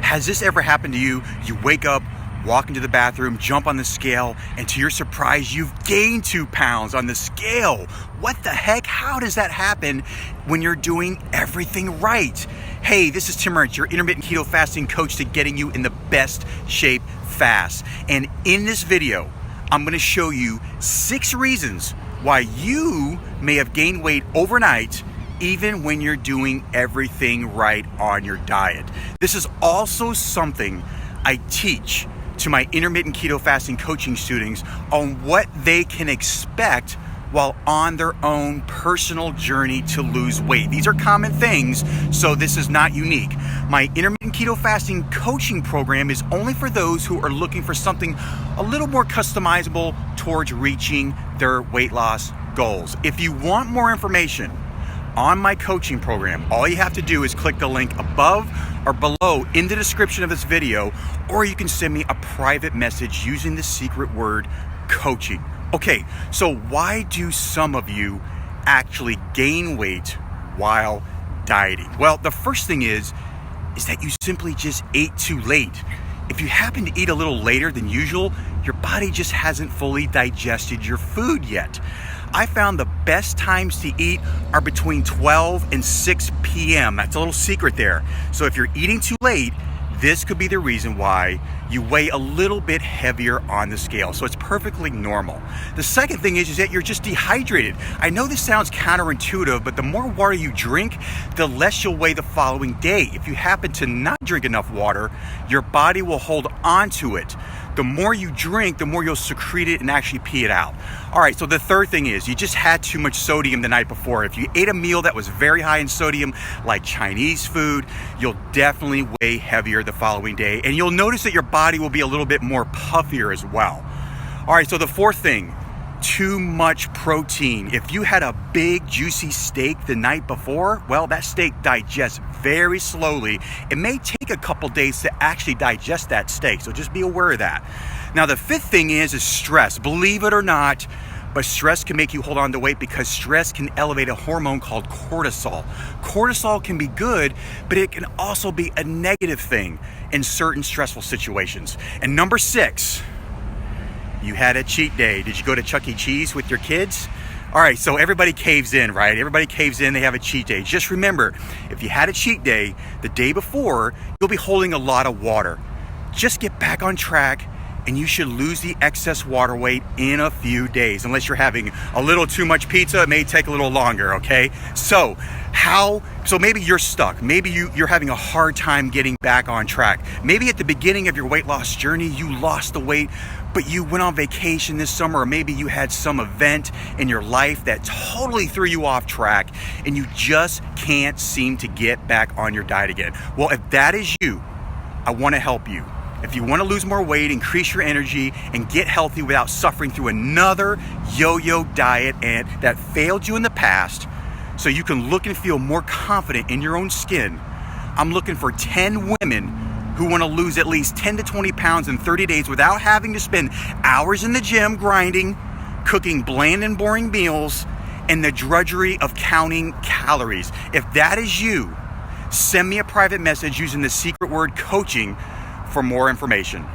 Has this ever happened to you? You wake up, walk into the bathroom, jump on the scale, and to your surprise, you've gained 2 pounds on the scale. What the heck? How does that happen when you're doing everything right? Hey, this is Tim Ernst, your intermittent keto fasting coach to getting you in the best shape fast. And in this video, I'm gonna show you 6 reasons why you may have gained weight overnight even when you're doing everything right on your diet. This is also something I teach to my intermittent keto fasting coaching students on what they can expect while on their own personal journey to lose weight. These are common things, so this is not unique. My intermittent keto fasting coaching program is only for those who are looking for something a little more customizable towards reaching their weight loss goals. If you want more information on my coaching program, all you have to do is click the link above or below in the description of this video, or you can send me a private message using the secret word coaching. Okay, so why do some of you actually gain weight while dieting? Well, the first thing is that you simply just ate too late. If you happen to eat a little later than usual, your body just hasn't fully digested your food yet. I found the best times to eat are between 12 and 6 p.m. That's a little secret there. So if you're eating too late, this could be the reason why you weigh a little bit heavier on the scale. So it's perfectly normal. The second thing is that you're just dehydrated. I know this sounds counterintuitive, but the more water you drink, the less you'll weigh the following day. If you happen to not drink enough water, your body will hold on to it. The more you drink, the more you'll secrete it and actually pee it out. All right, so the third thing is you just had too much sodium the night before. If you ate a meal that was very high in sodium, like Chinese food, you'll definitely weigh heavier the following day. And you'll notice that your body will be a little bit more puffier as well. All right, so the fourth thing, too much protein. If you had a big juicy steak the night before, well, that steak digests very slowly. It may take a couple days to actually digest that steak, so just be aware of that. Now, the fifth thing is stress. Believe it or not, but stress can make you hold on to weight because stress can elevate a hormone called cortisol. Cortisol can be good, but it can also be a negative thing in certain stressful situations. And number 6, you had a cheat day. Did you go to Chuck E. Cheese with your kids? All right, so everybody caves in, right? Everybody caves in, they have a cheat day. Just remember, if you had a cheat day the day before, you'll be holding a lot of water. Just get back on track and you should lose the excess water weight in a few days. Unless you're having a little too much pizza, it may take a little longer, okay? So maybe you're stuck. Maybe you're having a hard time getting back on track. Maybe at the beginning of your weight loss journey, you lost the weight, but you went on vacation this summer, or maybe you had some event in your life that totally threw you off track and you just can't seem to get back on your diet again. Well, if that is you, I want to help you. If you want to lose more weight, increase your energy, and get healthy without suffering through another yo-yo diet and that failed you in the past, so you can look and feel more confident in your own skin, I'm looking for 10 women who want to lose at least 10 to 20 pounds in 30 days without having to spend hours in the gym grinding, cooking bland and boring meals, and the drudgery of counting calories. If that is you, send me a private message using the secret word coaching for more information.